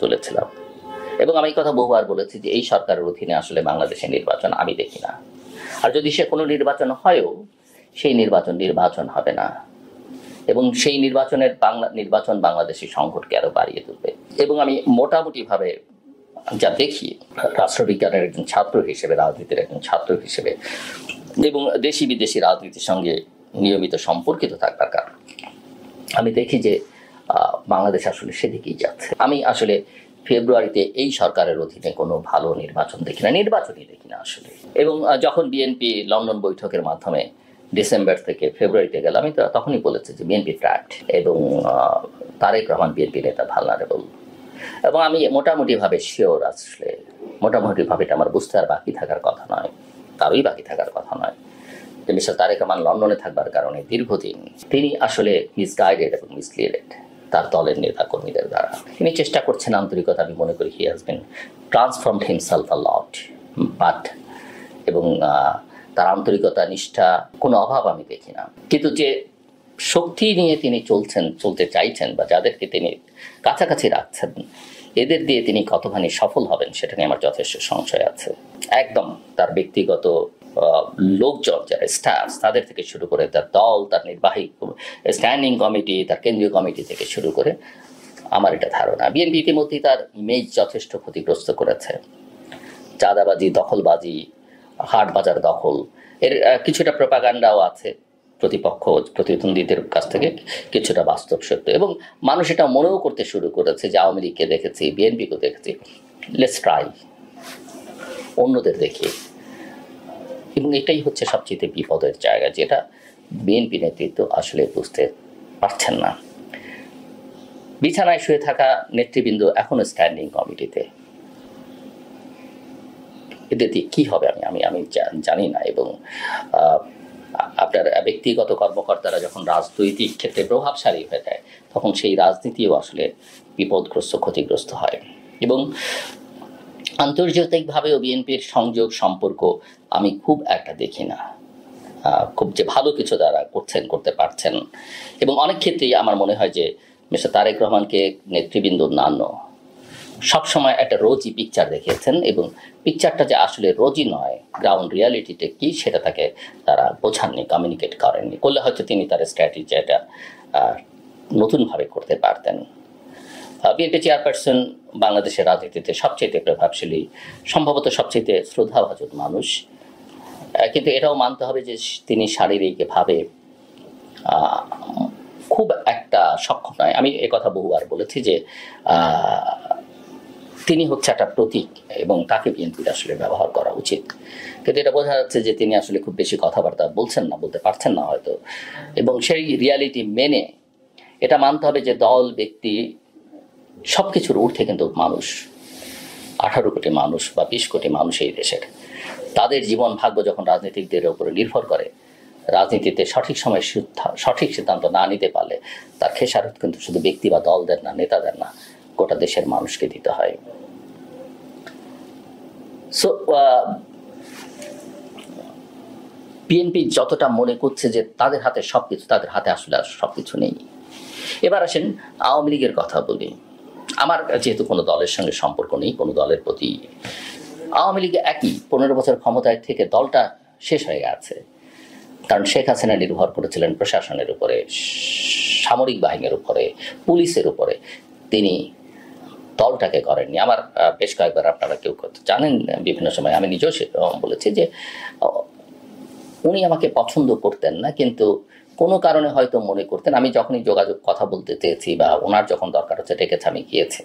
তুলেছিলাম এবং আমি এই কথা বহুবার বলেছি যে এই সরকারের অধীনে আসলে বাংলাদেশে নির্বাচন আমি দেখি না। আর যদি সে কোনো নির্বাচন হয়ও সেই নির্বাচন হবে না এবং সেই নির্বাচন বাংলাদেশের সংকটকে আরো বাড়িয়ে তুলবে। এবং আমি মোটামুটিভাবে যা দেখি রাষ্ট্রবিজ্ঞানের একজন ছাত্র হিসেবে, রাজনীতির একজন ছাত্র হিসেবে এবং দেশি বিদেশি রাজনীতির সঙ্গে নিয়মিত সম্পর্কিত থাকার কারণে আমি দেখি যে বাংলাদেশ আসলে সেদিকেই যাচ্ছে। আমি আসলে ফেব্রুয়ারিতে এই সরকারের অধীনে কোনো ভালো নির্বাচনই দেখি না আসলে। এবং যখন বিএনপি লন্ডন বৈঠকের মাধ্যমে ডিসেম্বর থেকে ফেব্রুয়ারিতে গেল, আমি তো তখনই বলেছি যে বিএনপি ট্র্যাপড এবং তারেক রহমান বিএনপি নেতা ভালনারেবল। এবং আমি মোটামুটিভাবে শিওর আসলে মোটামুটিভাবে এটা আমার বুঝতে আর বাকি থাকার কথা নয়, কারোই বাকি থাকার কথা নয় যে মিস্টার তারেক রহমান লন্ডনে থাকবার কারণে দীর্ঘদিন তিনি আসলে মিসগাইডেড এবং মিসলিডেড তার দলের নেতা কর্মীদের দ্বারা। তিনি চেষ্টা করছেন আন্তরিকতা, আমি মনে করি he has been transformed himself a lot, but এবং তার আন্তরিকতা নিষ্ঠা কোনো অভাব আমি দেখি না। কিন্তু যে শক্তি নিয়ে তিনি চলতে চাইছেন বা যাদেরকে তিনি কাছাকাছি রাখছেন এদের দিয়ে তিনি কতখানি সফল হবেন সেটা নিয়ে আমার যথেষ্ট সংশয় আছে। একদম তার ব্যক্তিগত লোকজন যারা স্টাফ তাদের থেকে শুরু করে তার দল, তার নির্বাহী স্ট্যান্ডিং কমিটি, তার কেন্দ্রীয় কমিটি থেকে শুরু করে আমার এটা ধারণা বিএনপি ইতিমধ্যেই তার ইমেজ যথেষ্ট ক্ষতিগ্রস্ত করেছে। চাঁদাবাজি, দখলবাজি, হাট বাজার দখল, এর কিছুটা প্রপাগান্ডাও আছে প্রতিদ্বন্দ্বীদের কাছ থেকে, কিছুটা বাস্তব সত্য। এবং মানুষ এটা মনেও করতে শুরু করেছে যে আওয়ামী লীগকে দেখেছি, বিএনপিকে দেখেছি, লেটস ট্রাই অন্যদের দেখি। এবং এটাই হচ্ছে সবচেয়ে বিপদের জায়গা, যেটা বিএনপি নেতৃত্ব আসলে বুঝতে পারছেন না। বিছানায় শুয়ে থাকা নেতৃবৃন্দ এখনো স্ট্যান্ডিং কমিটিতে, এদের দিয়ে কী হবে আমি জানি না। এবং আপনার ব্যক্তিগত কর্মকর্তারা যখন রাজনৈতিক ক্ষেত্রে প্রভাবশালী হয়ে যায় তখন সেই রাজনীতিও আসলে বিপদগ্রস্ত, ক্ষতিগ্রস্ত হয়। এবং আন্তর্জাতিকভাবেও বিএনপির সংযোগ সম্পর্ক আমি খুব একটা দেখি না, খুব যে ভালো কিছু তারা করতে পারছেন। এবং অনেক ক্ষেত্রেই আমার মনে হয় যে মিস্টার তারেক রহমানকে নেতৃবৃন্দ অন্যান্য সবসময় একটা রোজি পিকচার দেখিয়েছেন এবং পিকচারটা যে আসলে রোজি নয়, গ্রাউন্ড রিয়ালিটিটা কি সেটা তাকে তারা বোঝাননি, কমিউনিকেট করেননি। করলে হয়তো তিনি তার স্ট্র্যাটেজিটা নতুনভাবে করতে পারতেন। বিএনপি চেয়ারপারসন বাংলাদেশের রাজনীতিতে সবচেয়ে প্রভাবশালী, সম্ভবত সবচেয়ে শ্রদ্ধাভাজন মানুষ, কিন্তু এটাও মানতে হবে যে তিনি শারীরিকভাবে খুব একটা সক্ষম নয়। আমি একথা বহুবার বলেছি যে তিনি হচ্ছে একটা প্রতীক এবং তাকে বিএনপির আসলে ব্যবহার করা উচিত। কিন্তু এটা বোঝা যাচ্ছে যে তিনি আসলে খুব বেশি কথাবার্তা বলতে পারছেন না হয়তো। এবং সেই রিয়ালিটি মেনে এটা মানতে হবে যে দল, ব্যক্তি সব কিছুর ঊর্ধ্বে কিন্তু মানুষ, 18 কোটি মানুষ বা 20 কোটি মানুষ এই দেশের, তাদের জীবন ভাগ্য যখন রাজনীতিকদের উপরে নির্ভর করে, রাজনীতিতে সঠিক সময়ে সঠিক সিদ্ধান্ত না নিতে পারলে তার খেসারত কিন্তু শুধু ব্যক্তি বা দলদের না, নেতাদের না, গোটা দেশের মানুষকে দিতে হয়। সো বিএনপি যতটা মনে করছে যে তাদের হাতে সবকিছু, তাদের হাতে আসলে সবকিছু নেই। এবার আসেন আওয়ামী লীগের কথা বলি। আমার যেহেতু কোনো দলের সঙ্গে সম্পর্ক নেই, কোনো দলের প্রতি, আওয়ামী লীগ একই 15 বছর ক্ষমতায় থেকে দলটা শেষ হয়ে গেছে। কারণ শেখ হাসিনা নির্ভর করেছিলেন প্রশাসনের উপরে, সামরিক বাহিনীর উপরে, পুলিশের উপরে, তিনি দলটাকে করেননি। আমার বেশ কয়েকবার আপনারা কেউ জানেন, বিভিন্ন সময় আমি নিজেও বলেছি যে উনি আমাকে পছন্দ করতেন না, কিন্তু কোনো কারণে হয়তো মনে করতেন আমি যখনই কথা বলতে চেয়েছি বা ওনার যখন দরকার হচ্ছে ডেকেছে, আমি গিয়েছি।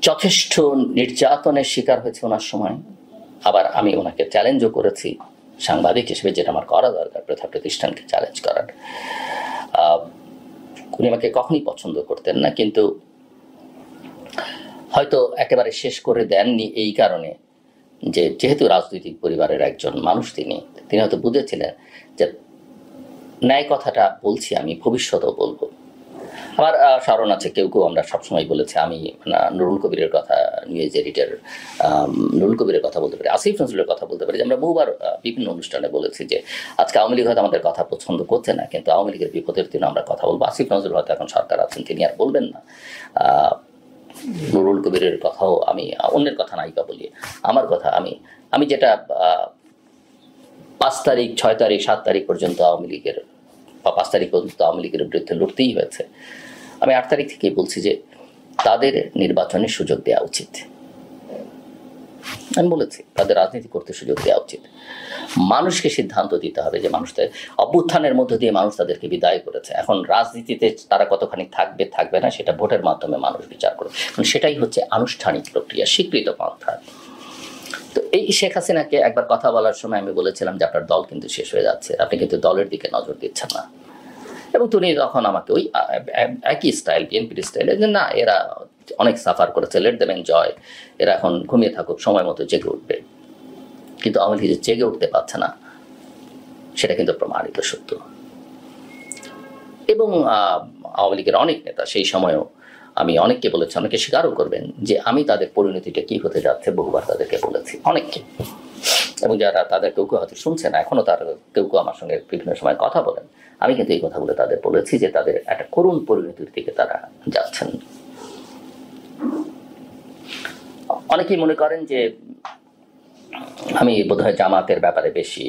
যথেষ্ট নির্যাতনের শিকার হয়েছে ওনার সময়। আবার আমি ওনাকে চ্যালেঞ্জও করেছি সাংবাদিক হিসেবে, যেটা আমার করা দরকার, প্রথা প্রতিষ্ঠানকে চ্যালেঞ্জ করার। উনি আমাকে কখনই পছন্দ করতেন না, কিন্তু হয়তো একেবারে শেষ করে দেননি এই কারণে যে যেহেতু রাজনৈতিক পরিবারের একজন মানুষ তিনি হয়তো বুঝেছিলেন যে ন্যায় কথাটা বলছি আমি, ভবিষ্যতেও বলবো। আমার স্মরণ আছে কেউ আমরা সবসময় বলেছি, আমি নুরুল কবিরের কথা, নিউজ এডিটর নুরুল কবিরের কথা বলতে পারি, আসিফ নজরুলের কথা বলতে পারি, যে আমরা বহুবার বিভিন্ন অনুষ্ঠানে বলেছি যে আজকে আওয়ামী লীগ হয়তো আমাদের কথা পছন্দ করছে না, কিন্তু আওয়ামী লীগের বিপদের দিনে আমরা কথা বলবো। আসিফ নজরুল হয়তো এখন সরকার আছেন, তিনি আর বলবেন না। নুরুল কবিরের কথাও আমি, অন্যের কথা নায়িকা বলি, আমার কথা আমি যেটা 5 তারিখ 6 তারিখ 7 তারিখ পর্যন্ত আওয়ামী লীগের, বা 5 তারিখ পর্যন্ত আওয়ামী লীগের বিরুদ্ধে লড়তেই হয়েছে, আমি 8 তারিখ থেকেই বলছি যে তাদের নির্বাচনের সুযোগ দেওয়া উচিত। আমি বলেছি তাদের রাজনীতি করতে সুযোগ দেওয়া উচিত। মানুষকে সিদ্ধান্ত দিতে হবে যে মানুষদের অভ্যুত্থানের মধ্য দিয়ে মানুষ তাদেরকে বিদায় করেছে, এখন রাজনীতিতে তারা কতখানি থাকবে থাকবে না সেটা ভোটের মাধ্যমে মানুষ বিচার করবে, সেটাই হচ্ছে আনুষ্ঠানিক প্রক্রিয়া, স্বীকৃত পন্থা। তো এই শেখ হাসিনাকে একবার কথা বলার সময় আমি বলেছিলাম যে আপনার দল কিন্তু শেষ হয়ে যাচ্ছে, আপনি কিন্তু দলের দিকে নজর দিচ্ছেন না। এবং তিনি তখন আমাকে ওই একই স্টাইল, বিএনপির স্টাইলে, যে না এরা অনেক সাফার করেছে, লেট দেম এনজয়, এরা এখন ঘুমিয়ে থাকুক, সময় মতো জেগে উঠবে। কিন্তু আওয়ামী লীগ যে জেগে উঠতে পারছে না সেটা কিন্তু প্রমাণিত সত্য। এবং আওয়ামী লীগের অনেক নেতা সেই সময়ও, আমি অনেককে বলেছি, অনেকে স্বীকারও করবেন যে আমি তাদের পরিণতিটা কি হতে যাচ্ছে বহুবার তাদেরকে বলেছি, অনেককে। এবং যারা তাদের কেউ হয়তো শুনছে না এখনো, তার কেউ আমার সঙ্গে বিভিন্ন সময় কথা বলেন, আমি কিন্তু এই কথাগুলো তাদের বলেছি যে তাদের একটা করুণ পরিণতির দিকে তারা যাচ্ছেন। অনেকেই মনে করেন যে আমি বোধহয় জামাতের ব্যাপারে বেশি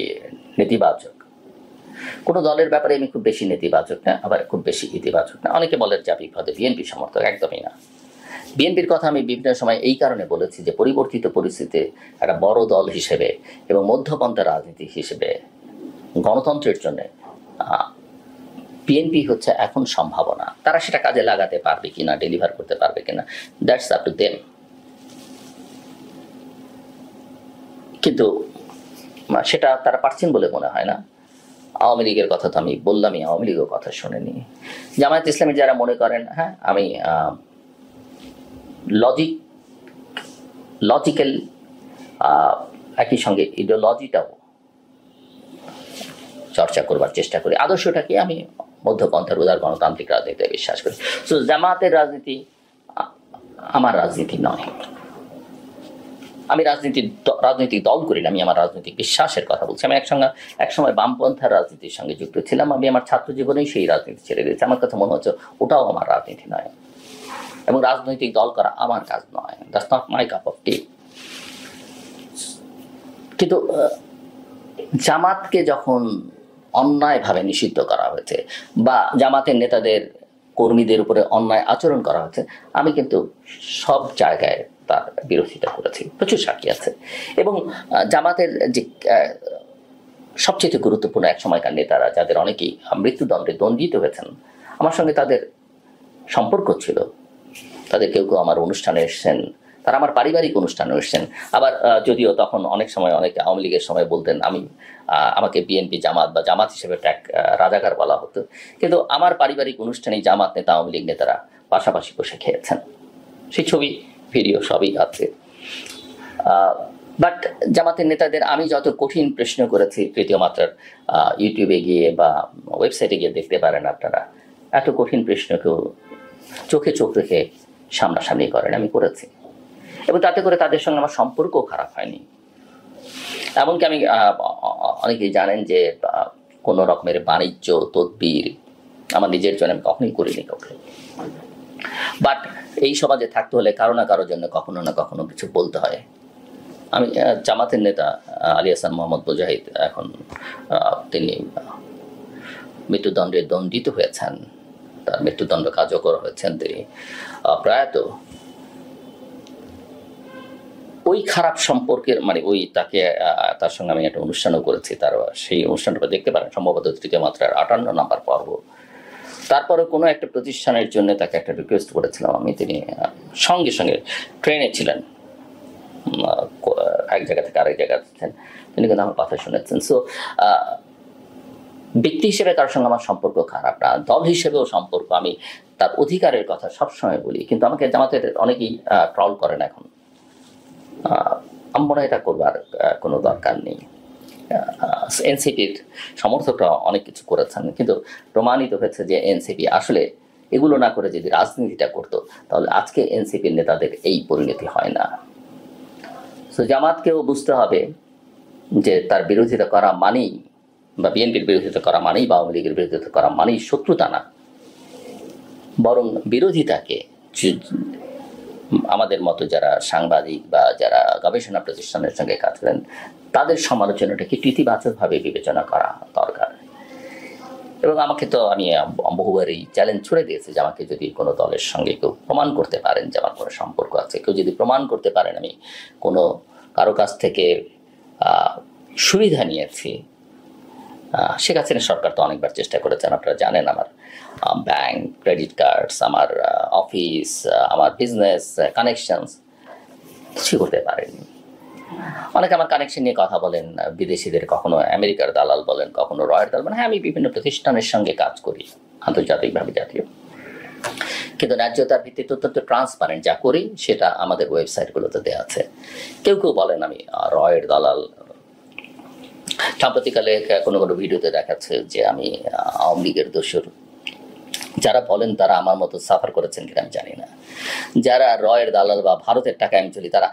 নেতিবাচক, কোনো দলের ব্যাপারে আমি খুব বেশি নেতিবাচক না, আবার খুব বেশি ইতিবাচক না। অনেকে বলেন যে আপনি হয়তো বিএনপি সমর্থক, একদমই না। বিএনপির কথা আমি বিভিন্ন সময় এই কারণে বলেছি যে পরিবর্তিত পরিস্থিতিতে একটা বড় দল হিসেবে এবং মধ্যপন্থা রাজনীতি হিসেবে গণতন্ত্রের জন্য বিএনপি হচ্ছে এখন সম্ভাবনা। তারা সেটা কাজে লাগাতে পারবে কিনা, ডেলিভার করতে পারবে কিনা, দ্যাটস আপ টু দেম। কিন্তু সেটা তারা পারছেন বলে মনে হয় না। আওয়ামী লীগের কথা তো আমি বললামই, আওয়ামী লীগের কথা শোনেনি। জামায়াত ইসলামী যারা মনে করেন হ্যাঁ আমি লজিক্যাল একই সঙ্গে ইডিওলজিটাও চর্চা করবার চেষ্টা করি, আদর্শটাকে আমি মধ্যপন্থার উদার গণতান্ত্রিক রাজনীতিতে বিশ্বাস করি। সো জামাতের রাজনীতি আমার রাজনীতি নয়, আমি রাজনৈতিক দল করি না, আমি আমার রাজনৈতিক বিশ্বাসের কথা বলছি। আমি একসময় বামপন্থার রাজনীতির সঙ্গে যুক্ত ছিলাম, আমি আমার ছাত্র জীবনেই সেই রাজনীতি ছেড়ে দিয়েছি। আমার কাছে মনে হচ্ছে ওটাও আমার রাজনীতি নয়, এবং রাজনৈতিক দল করা আমার কাজ নয়, that's not my cup of tea. কিন্তু জামাতকে যখন অন্যায়ভাবে নিষিদ্ধ করা হয়েছে বা জামাতের নেতাদের কর্মীদের উপরে অন্যায় আচরণ করা হয়েছে, আমি কিন্তু সব জায়গায় তার বিরোধিতা করেছি, প্রচুর সাক্ষী আছে। এবং জামাতের যে সবচেয়ে গুরুত্বপূর্ণ এক সময়কার নেতারা, যাদের অনেকেই মৃত্যুদণ্ডে দণ্ডিত হয়েছেন, আমার সঙ্গে তাদের সম্পর্ক ছিল। তাদের কেউ আমার অনুষ্ঠানে এসছেন, তারা আমার পারিবারিক অনুষ্ঠানে এসছেন। আবার যদিও তখন অনেক সময় অনেকে আওয়ামী লীগের সময় বলতেন আমাকে বিএনপি জামাত বা জামাত হিসেবে রাজাকার বলা হতো, কিন্তু আমার পারিবারিক অনুষ্ঠানে জামাত নেতা আওয়ামী লীগ নেতারা পাশাপাশি বসে খেয়েছেন, সেই ছবি ভিডিও সবই আছে। বাট জামাতের নেতাদের আমি যত কঠিন প্রশ্ন করেছি, তৃতীয় মাত্রার ইউটিউবে গিয়ে বা ওয়েবসাইটে গিয়ে দেখতে পারেন আপনারা, এত কঠিন প্রশ্ন কেউ চোখে চোখ রেখে সামনাসামনি করেন, আমি করেছি। এবং তাতে করে তাদের সঙ্গে আমার সম্পর্ক খারাপ হয়নি। এমনকি আমি অনেকেই জানেন যে কোনো রকমের বাণিজ্য তদবির আমার নিজের জন্য আমি কখনোই করিনি কাউকে। বাট এই সমাজে থাকতে হলে কারো না কারোর জন্য কখনো না কখনো কিছু বলতে হয়। আমি জামাতের নেতা আলী হাসান মোহাম্মদ মুজাহিদ, এখন তিনি মৃত্যুদণ্ডে দণ্ডিত হয়েছেন, তার মৃত্যুদণ্ড কার্যকর হয়েছেন, তিনি প্রয়াত। ওই খারাপ সম্পর্কের ওই তার সঙ্গে আমি একটা অনুষ্ঠানও করেছি, তার সেই অনুষ্ঠানটা দেখতে পারেন, সম্ভবত তৃতীয় মাত্রার 58 নম্বর পর্ব। তারপরে কোনো একটা প্রতিষ্ঠানের জন্য তাকে একটা রিকোয়েস্ট করেছিলাম আমি, তিনি সঙ্গে সঙ্গে ট্রেনে ছিলেন, এক জায়গা থেকে আরেক জায়গায় যাচ্ছেন, তিনি কিন্তু আমার কথা শুনেছেন। সো ব্যক্তি হিসেবে তার সঙ্গে আমার সম্পর্ক খারাপ না, দল হিসেবেও সম্পর্ক, আমি তার অধিকারের কথা সবসময় বলি। কিন্তু আমাকে জামাতের অনেকেই ট্রল করেন এখন, আমার এটা করবার কোনো দরকার নেই। এনসিপির সমর্থকরা অনেক কিছু করেছেন, কিন্তু প্রমাণিত হয়েছে যে এনসিপি আসলে এগুলো না করে যদি রাজনীতিটা করতো, তাহলে আজকে এনসিপির নেতাদের এই পরিণতি হয় না। তো জামাতকেও বুঝতে হবে যে তার বিরোধিতা করা মানেই, বা বিএনপির বিরোধিতা করা মানেই বা আওয়ামী লীগের বিরোধিতা করা মানেই শত্রুতা না, বরং বিরোধিতাকে আমাদের মতো যারা সাংবাদিক বা যারা গবেষণা প্রতিষ্ঠানের সঙ্গে কাজ করেন তাদের সমালোচনাটাকে ইতিবাচকভাবে বিবেচনা করা দরকার। এবং আমাকে তো আমি বহুবারই চ্যালেঞ্জ ছুড়ে দিয়েছি যে আমাকে যদি কোনো দলের সঙ্গে কেউ প্রমাণ করতে পারেন যে আমার কোনো সম্পর্ক আছে, কেউ যদি প্রমাণ করতে পারেন আমি কোনো কারো কাছ থেকে সুবিধা নিয়েছি। শেখ হাসিনা সরকার তো অনেকবার চেষ্টা করেছেন, আপনারা জানেন, আমার ব্যাংক, ক্রেডিট কার্ডস, আমার অফিস, আমার বিজনেস কানেকশনস কিছু করতে পারেনি। অনেকে আমার কানেকশন নিয়ে কথা বলেন, বিদেশিদের, কখনো আমেরিকার দালাল বলেন, কখনো রয়ের দালাল বলেন। হ্যাঁ, আমি বিভিন্ন প্রতিষ্ঠানের সঙ্গে কাজ করি, আন্তর্জাতিকভাবে, জাতীয়, কিন্তু ন্যায্যতার ভিত্তিতে অত্যন্ত ট্রান্সপারেন্ট যা করি সেটা আমাদের ওয়েবসাইটগুলোতে দেওয়া আছে। কেউ কেউ বলেন আমি রয়ের দালাল। সাম্প্রতিককালে কোনো কোনো ভিডিওতে দেখাচ্ছে যে আমি আওয়ামী লীগের দোসর। যারা বলেন তারা আমার মতো সাফার করেছেন কিনা আমি জানি না। যারা রয়ের দালাল বা ভারতের টাকা আমি চলি, তারা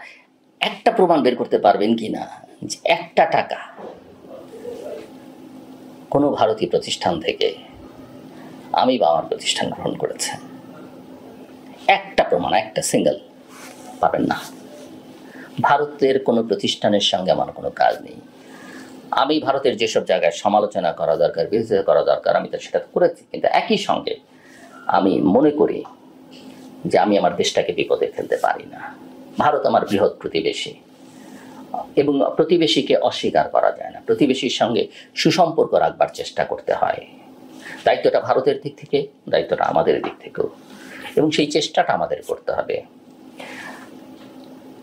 একটা প্রমাণ বের করতে পারবেন কিনা যে একটা টাকা কোনো ভারতীয় প্রতিষ্ঠান থেকে আমি বা আমার প্রতিষ্ঠান গ্রহণ করেছে? একটা প্রমাণ, একটা সিঙ্গেল পাবেন না। ভারতের কোনো প্রতিষ্ঠানের সঙ্গে আমার কোনো কাজ নেই। আমি ভারতের যেসব জায়গায় সমালোচনা করা দরকার, বিরোধিতা করা দরকার, আমি তো সেটা করেছি, কিন্তু একই সঙ্গে আমি মনে করি যে আমি আমার দেশটাকে বিপদে ফেলতে পারি না। ভারত আমার বৃহৎ প্রতিবেশী এবং প্রতিবেশীকে অস্বীকার করা যায় না। প্রতিবেশীর সঙ্গে সুসম্পর্ক রাখবার চেষ্টা করতে হয়। দায়িত্বটা ভারতের দিক থেকে, দায়িত্বটা আমাদের দিক থেকেও, এবং সেই চেষ্টাটা আমাদের করতে হবে।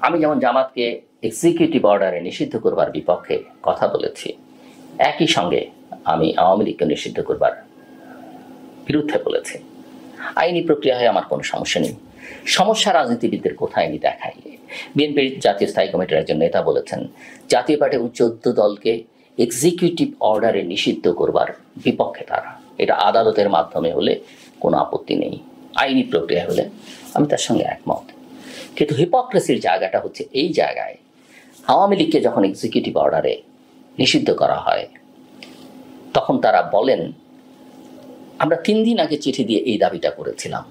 আমি যেমন জামাতকে এক্সিকিউটিভ অর্ডারে নিষিদ্ধ করবার বিপক্ষে কথা বলেছি, একই সঙ্গে আমি আওয়ামী লীগকে নিষিদ্ধ করবার বিরুদ্ধে বলেছি। আইনি প্রক্রিয়ায় আমার কোনো সমস্যা নেই। সমস্যা রাজনীতিবিদদের কোথায় আমি দেখাই। বিএনপির জাতীয় স্থায়ী কমিটির একজন নেতা বলেছেন জাতীয় পার্টি 14 দলকে এক্সিকিউটিভ অর্ডারে নিষিদ্ধ করবার বিপক্ষে তারা। এটা আদালতের মাধ্যমে হলে কোনো আপত্তি নেই, আইনি প্রক্রিয়া হলে আমি তার সঙ্গে একমত। কিন্তু হিপোক্রেসির জায়গাটা হচ্ছে এই জায়গায়, আওয়ামী লীগকে যখন এক্সিকিউটিভ অর্ডারে নিষিদ্ধ করা হয় তখন তারা বলেন আমরা 3 দিন আগে চিঠি দিয়ে এই দাবিটা করেছিলাম,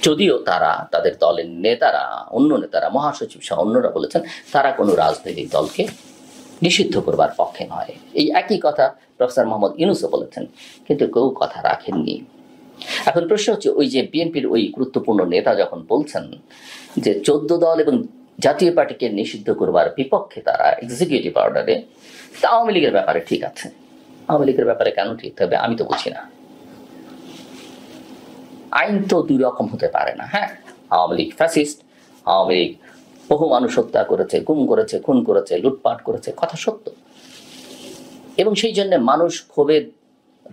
যদিও তারা, তাদের দলের নেতারা, অন্য নেতারা, মহাসচিব সহ অন্যরা বলেছেন তারা কোনো রাজনৈতিক দলকে নিষিদ্ধ করবার পক্ষে নয়। এই একই কথা প্রফেসর মোহাম্মদ ইউনূসও বলেছেন, কিন্তু কেউ কথা রাখেননি। এখন প্রশ্ন হচ্ছে, ওই যে বিএনপির ওই গুরুত্বপূর্ণ নেতা যখন বলছেন যে 14 দল এবং জাতীয় পার্টিকে নিষিদ্ধ করবার বিপক্ষে তারা এক্সিকিউটিভ অর্ডারে, তা আওয়ামী লীগের ব্যাপারে ঠিক আছে। আওয়ামী লীগের ব্যাপারে কেন ঠিক হবে আমি তো বুঝি না। আইন তো 2 রকম হতে পারে না। হ্যাঁ, আওয়ামী লীগ ফ্যাসিস্ট, আওয়ামী লীগ বহু মানুষ হত্যা করেছে, গুম করেছে, খুন করেছে, লুটপাট করেছে, কথা সত্য, এবং সেই জন্য মানুষ ক্ষোভে,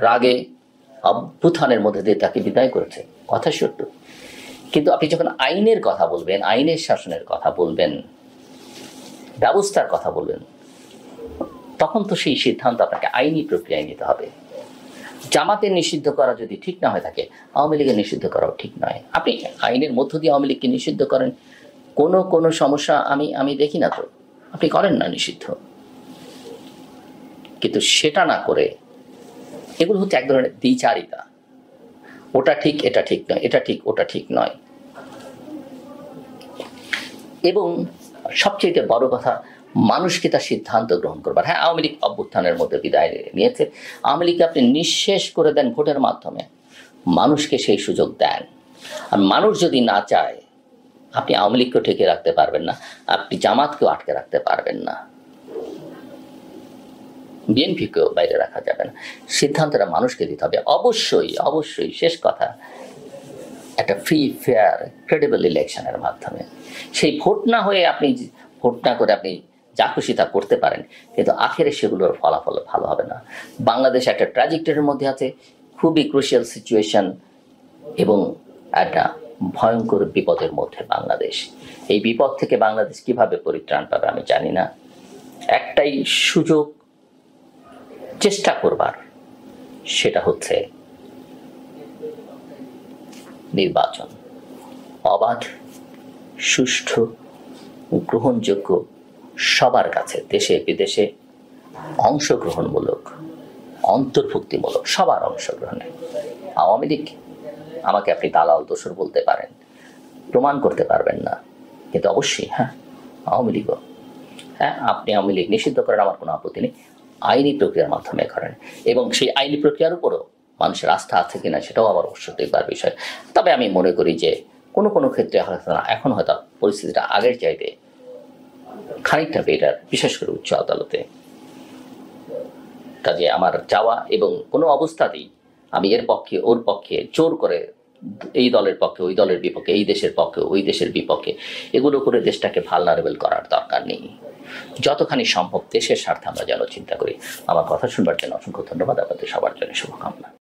রাগে, অভ্যুত্থানের মধ্যে দিয়ে তাকে বিদায় করেছে, কথা সত্য। কিন্তু আপনি যখন আইনের কথা বলবেন, আইনের শাসনের কথা বলবেন, ব্যবস্থার কথা বলবেন, তখন তো সেই সিদ্ধান্ত আপনাকে আইনি প্রক্রিয়ায় নিতে হবে। জামাতের নিষিদ্ধ করা যদি ঠিক না হয়ে থাকে, আওয়ামী লীগের নিষিদ্ধ করাও ঠিক নয়। আপনি আইনের মধ্য দিয়ে আওয়ামী লীগকে নিষিদ্ধ করেন, কোনো সমস্যা আমি দেখি না, তো আপনি করেন না নিষিদ্ধ। কিন্তু সেটা না করে এগুলো হচ্ছে এক ধরনের দ্বিচারিতা, ওটা ঠিক এটা ঠিক নয়, এটা ঠিক ওটা ঠিক নয়। এবং সবচেয়ে বড় কথা, মানুষকে তার সিদ্ধান্ত গ্রহণ করবার। হ্যাঁ, আওয়ামী লীগ অভ্যুত্থানের মধ্যে বিদায় নিয়েছে, আওয়ামী লীগকে আপনি নিঃশেষ করে দেন ভোটের মাধ্যমে, মানুষকে সেই সুযোগ দেন। আর মানুষ যদি না চায়, আপনি আওয়ামী লীগকেও ঠেকে রাখতে পারবেন না, আপনি জামাতকেও আটকে রাখতে পারবেন না, বিএনপিকেও বাইরে রাখা যাবে না। সিদ্ধান্তটা মানুষকে দিতে হবে। অবশ্যই অবশ্যই শেষ কথা, একটা ফ্রি, ফেয়ার, ক্রেডিবল ইলেকশনের মাধ্যমে। সেই ভোট না হয়ে আপনি ভোট না করে আপনি যা খুশি তা করতে পারেন, কিন্তু আখেরে সেগুলোর ফলাফল ভালো হবে না। বাংলাদেশ একটা ট্র্যাজেক্টরির মধ্যে আছে, খুবই ক্রুশিয়াল সিচুয়েশন এবং একটা ভয়ঙ্কর বিপদের মধ্যে বাংলাদেশ। এই বিপদ থেকে বাংলাদেশ কিভাবে পরিত্রাণ পাবে আমি জানি না। একটাই সুযোগ চেষ্টা করবার, সেটা হচ্ছে নির্বাচন অবাধ, সুষ্ঠু, গ্রহণযোগ্য, সবার কাছে, দেশে বিদেশে অংশগ্রহণমূলক, অন্তর্ভুক্তিমূলক, সবার অংশগ্রহণে। আওয়ামী লীগ, আমাকে আপনি দালাল দোসর বলতে পারেন, প্রমাণ করতে পারবেন না, কিন্তু অবশ্যই হ্যাঁ আওয়ামী লীগও, হ্যাঁ আপনি আওয়ামী লীগ নিষিদ্ধ করেন, আমার কোনো আপত্তি নেই, আইনি প্রক্রিয়ার মাধ্যমে করেন, এবং সেই আইনি প্রক্রিয়ার উপরও মানুষের আস্থা আছে কিনা সেটাও আবার অবশ্য দেখবার বিষয়। তবে আমি মনে করি যে কোনো কোনো ক্ষেত্রে হয়তো এখন হয়তো পরিস্থিতিটা আগের চাইতে খানিকটা বেটার, বিশেষ করে উচ্চ আদালতে। কাজে আমার যাওয়া এবং কোনো অবস্থাতেই আমি এর পক্ষে ওর পক্ষে জোর করে এই দলের পক্ষে ওই দলের বিপক্ষে, এই দেশের পক্ষে ওই দেশের বিপক্ষে, এগুলো করে দেশটাকে ভালনারেবল করার দরকার নেই। যতখানি সম্ভব দেশের স্বার্থে আমরা যেন চিন্তা করি। আমার কথা শুনবার জন্য অসংখ্য ধন্যবাদ। আপনাদের সবার জন্য শুভকামনা।